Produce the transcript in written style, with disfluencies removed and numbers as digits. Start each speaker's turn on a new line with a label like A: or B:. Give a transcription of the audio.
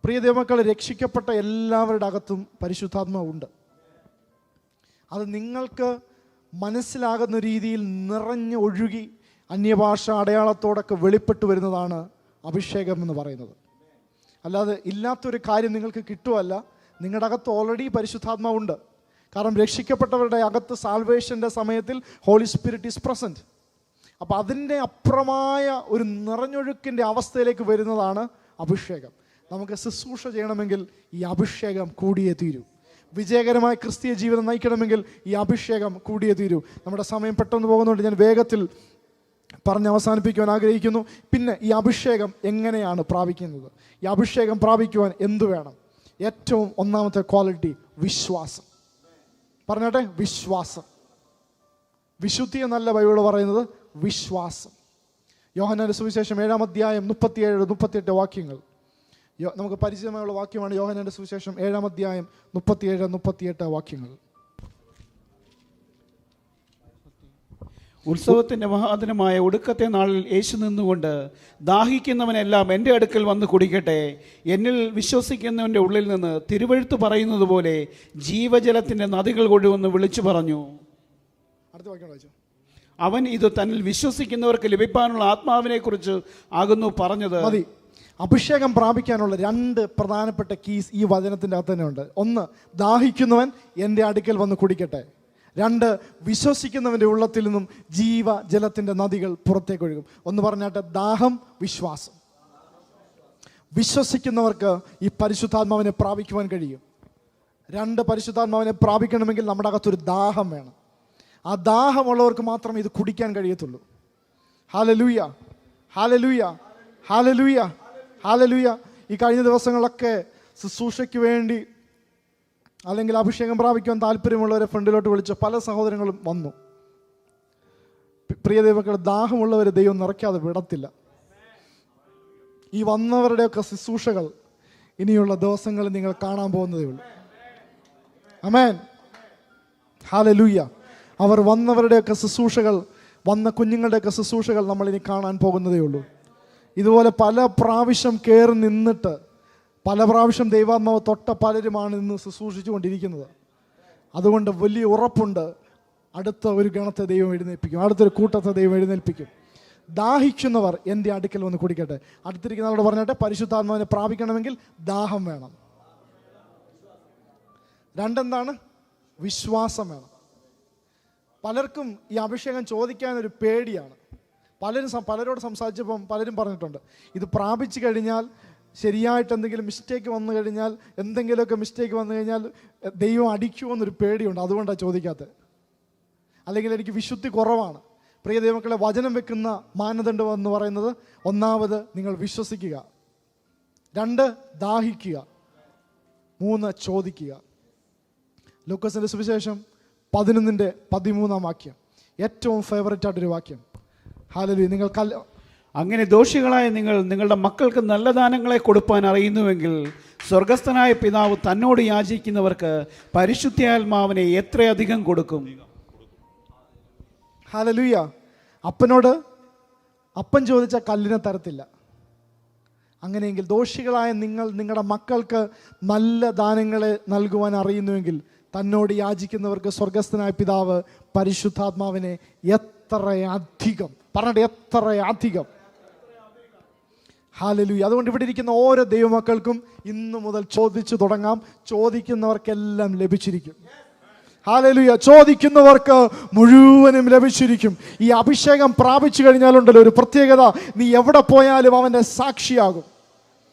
A: പ്രിയ ദൈവമക്കളെ, രക്ഷിക്കപ്പെട്ട എല്ലാവരുടെ അകത്തും പരിശുദ്ധാത്മാവുണ്ട്. അത് നിങ്ങൾക്ക് മനസ്സിലാകുന്ന രീതിയിൽ നിറഞ്ഞ് ഒഴുകി അന്യഭാഷ അടയാളത്തോടൊക്കെ വെളിപ്പെട്ട് വരുന്നതാണ് അഭിഷേകം എന്ന് പറയുന്നത്. അല്ലാതെ ഇല്ലാത്തൊരു കാര്യം നിങ്ങൾക്ക് കിട്ടുമല്ല. നിങ്ങളുടെ അകത്ത് ഓൾറെഡി പരിശുദ്ധാത്മാവുണ്ട്. കാരണം രക്ഷിക്കപ്പെട്ടവരുടെ അകത്ത് സാൽവേഷൻ്റെ സമയത്തിൽ ഹോളി സ്പിരിറ്റ് ഈസ് പ്രസൻറ്റ്. അപ്പോൾ അതിൻ്റെ അപ്പുറമായ ഒരു നിറഞ്ഞൊഴുക്കിൻ്റെ അവസ്ഥയിലേക്ക് വരുന്നതാണ് അഭിഷേകം. നമുക്ക് ശുശ്രൂഷ ചെയ്യണമെങ്കിൽ ഈ അഭിഷേകം കൂടിയേ തീരൂ. വിജയകരമായ ക്രിസ്തീയ ജീവിതം നയിക്കണമെങ്കിൽ ഈ അഭിഷേകം കൂടിയേ തീരൂ. നമ്മുടെ സമയം പെട്ടെന്ന് പോകുന്നതുകൊണ്ട് ഞാൻ വേഗത്തിൽ പറഞ്ഞ് അവസാനിപ്പിക്കുവാൻ ആഗ്രഹിക്കുന്നു. പിന്നെ ഈ അഭിഷേകം എങ്ങനെയാണ് പ്രാപിക്കുന്നത്? ഈ അഭിഷേകം പ്രാപിക്കുവാൻ എന്തു വേണം? ഏറ്റവും ഒന്നാമത്തെ ക്വാളിറ്റി വിശ്വാസം. പറഞ്ഞോട്ടെ, വിശ്വാസം. വിശുദ്ധി എന്നല്ല ബൈബിൾ പറയുന്നത്, വിശ്വാസം. യോഹന്നാന്റെ സുവിശേഷം 7-ാം അധ്യായം 37-38 വാക്യങ്ങൾ നമുക്ക് പരിചയമായുള്ള വാക്യമാണ്. യോഹന്നാന്റെ സുവിശേഷം 7-ാം അധ്യായം 37-38 വാക്യങ്ങൾ.
B: ഉത്സവത്തിൻ്റെ മഹാദിനമായ ഒടുക്കത്തെ നാളിൽ യേശു നിന്നുകൊണ്ട്, ദാഹിക്കുന്നവനെല്ലാം എൻ്റെ അടുക്കൽ വന്ന് കുടിക്കട്ടെ, എന്നിൽ വിശ്വസിക്കുന്നവൻ്റെ ഉള്ളിൽ നിന്ന് തിരുവെഴുത്ത് പറയുന്നത് പോലെ ജീവജലത്തിൻ്റെ നദികൾ ഒഴുകുമെന്ന് വിളിച്ചു പറഞ്ഞു.
A: അടുത്ത വാക്യം വായിച്ചു.
B: അവൻ ഇത് തന്നിൽ വിശ്വസിക്കുന്നവർക്ക് ലഭിക്കാനുള്ള ആത്മാവിനെ കുറിച്ച് ആകുന്നു പറഞ്ഞത്.
A: മതി. അഭിഷേകം പ്രാപിക്കാനുള്ള 2 പ്രധാനപ്പെട്ട കീസ് ഈ വചനത്തിൻ്റെ അകത്ത് തന്നെ ഉണ്ട്. 1, ദാഹിക്കുന്നവൻ എൻ്റെ അടുക്കൽ വന്ന് കുടിക്കട്ടെ. 2, വിശ്വസിക്കുന്നവൻ്റെ ഉള്ളത്തിൽ നിന്നും ജീവജലത്തിൻ്റെ നദികൾ പുറത്തേക്ക് ഒഴുകും. ഒന്ന് പറഞ്ഞാട്ടെ, ദാഹം, വിശ്വാസം. വിശ്വസിക്കുന്നവർക്ക് ഈ പരിശുദ്ധാത്മാവിനെ പ്രാപിക്കുവാൻ കഴിയും. 2, പരിശുദ്ധാത്മാവിനെ പ്രാപിക്കണമെങ്കിൽ നമ്മുടെ അകത്തൊരു ദാഹം വേണം. ആ ദാഹമുള്ളവർക്ക് മാത്രമേ ഇത് കുടിക്കാൻ കഴിയത്തുള്ളൂ. Hallelujah, hallelujah, hallelujah, hallelujah. ഈ കഴിഞ്ഞ ദിവസങ്ങളൊക്കെ ശുശ്രൂഷയ്ക്ക് വേണ്ടി അല്ലെങ്കിൽ അഭിഷേകം പ്രാപിക്കുവാൻ താല്പര്യമുള്ളവരെ ഫ്രണ്ടിലോട്ട് വിളിച്ച പല സഹോദരങ്ങളും വന്നു. പ്രിയ ദൈവമക്കളെ, ദാഹമുള്ളവരെ ദൈവം നിറയ്ക്കാതെ വിടത്തില്ല. ഈ വന്നവരുടെയൊക്കെ ശുശ്രൂഷകൾ ഇനിയുള്ള ദിവസങ്ങളിൽ നിങ്ങൾ കാണാൻ പോകുന്നതേ ഉള്ളൂ. ആമേൻ, ഹല്ലേലൂയ. അവർ വന്നവരുടെയൊക്കെ ശുശ്രൂഷകൾ, വന്ന കുഞ്ഞുങ്ങളുടെയൊക്കെ ശുശ്രൂഷകൾ നമ്മൾ ഇനി കാണാൻ പോകുന്നതേ ഉള്ളൂ. ഇതുപോലെ പല പ്രാവശ്യം കയറി നിന്നിട്ട് പല പ്രാവശ്യം ദൈവാത്മാവ് തൊട്ട പലരുമാണ് ഇന്ന് ശുശ്രൂഷിച്ചു കൊണ്ടിരിക്കുന്നത്. അതുകൊണ്ട് വലിയ ഉറപ്പുണ്ട്, അടുത്ത ഒരു ഗണത്തെ ദൈവം എഴുന്നേൽപ്പിക്കും, അടുത്തൊരു കൂട്ടത്തെ ദൈവം എഴുന്നേൽപ്പിക്കും. ദാഹിക്കുന്നവർ എൻ്റെ അടുക്കൽ വന്ന് കുടിക്കട്ടെ. അടുത്തിരിക്കുന്നവരോട് പറഞ്ഞിട്ട്, പരിശുദ്ധാത്മാവിനെ പ്രാപിക്കണമെങ്കിൽ ദാഹം വേണം. 2 എന്താണ്? വിശ്വാസം വേണം. പലർക്കും ഈ അഭിഷേകം ചോദിക്കാനൊരു പേടിയാണ്. പലരോട് സംസാരിച്ചപ്പം പലരും പറഞ്ഞിട്ടുണ്ട്, ഇത് പ്രാപിച്ചു കഴിഞ്ഞാൽ ശരിയായിട്ട് എന്തെങ്കിലും മിസ്റ്റേക്ക് വന്നു കഴിഞ്ഞാൽ, എന്തെങ്കിലുമൊക്കെ മിസ്റ്റേക്ക് വന്നു കഴിഞ്ഞാൽ ദൈവം അടിക്കുമോ എന്നൊരു പേടിയുണ്ട്, അതുകൊണ്ടാണ് ചോദിക്കാത്തത്. അല്ലെങ്കിൽ എനിക്ക് വിശുദ്ധി കുറവാണ്. പ്രിയ ദൈവമക്കളെ, വചനം വെക്കുന്ന മാനദണ്ഡം എന്ന് പറയുന്നത്, 1, നിങ്ങൾ വിശ്വസിക്കുക, 2, ദാഹിക്കുക, 3, ചോദിക്കുക. ലൂക്കോസിന്റെ സുവിശേഷം 11-13 വാക്യം, ഏറ്റവും ഫേവറേറ്റ് ആയിട്ടൊരു വാക്യം. ഹല്ലേലൂയ. നിങ്ങൾ
B: അങ്ങനെ ദോഷികളായ നിങ്ങൾ നിങ്ങളുടെ മക്കൾക്ക് നല്ല ദാനങ്ങളെ കൊടുപ്പാൻ അറിയുന്നുവെങ്കിൽ സ്വർഗസ്ഥനായ പിതാവ് തന്നോട് യാചിക്കുന്നവർക്ക് പരിശുദ്ധാത്മാവിനെ എത്രയധികം കൊടുക്കും.
A: ഹല്ലേലൂയ. അപ്പനോട് അപ്പൻ ചോദിച്ച കല്ലിനെ തരത്തില്ല. അങ്ങനെയെങ്കിൽ ദോഷികളായ നിങ്ങൾ നിങ്ങളുടെ മക്കൾക്ക് നല്ല ദാനങ്ങളെ നൽകുവാൻ അറിയുന്നുവെങ്കിൽ തന്നോട് യാചിക്കുന്നവർക്ക് സ്വർഗസ്ഥനായ പിതാവ് പരിശുദ്ധാത്മാവിനെ എത്രയധികം, പറഞ്ഞിട്ട് എത്രയധികം. ഹല്ലേലൂയ. അതുകൊണ്ട് ഇവിടെ ഇരിക്കുന്ന ഓരോ ദൈവമക്കൾക്കും ഇന്നു മുതൽ ചോദിച്ചു തുടങ്ങാം. ചോദിക്കുന്നവർക്കെല്ലാം ലഭിച്ചിരിക്കും. ഹല്ലേലൂയ. ചോദിക്കുന്നവർക്ക് മുഴുവനും ലഭിച്ചിരിക്കും. ഈ അഭിഷേകം പ്രാപിച്ചു കഴിഞ്ഞാലുണ്ടല്ലോ ഒരു പ്രത്യേകത, നീ എവിടെ പോയാലും അവൻ്റെ സാക്ഷിയാകും.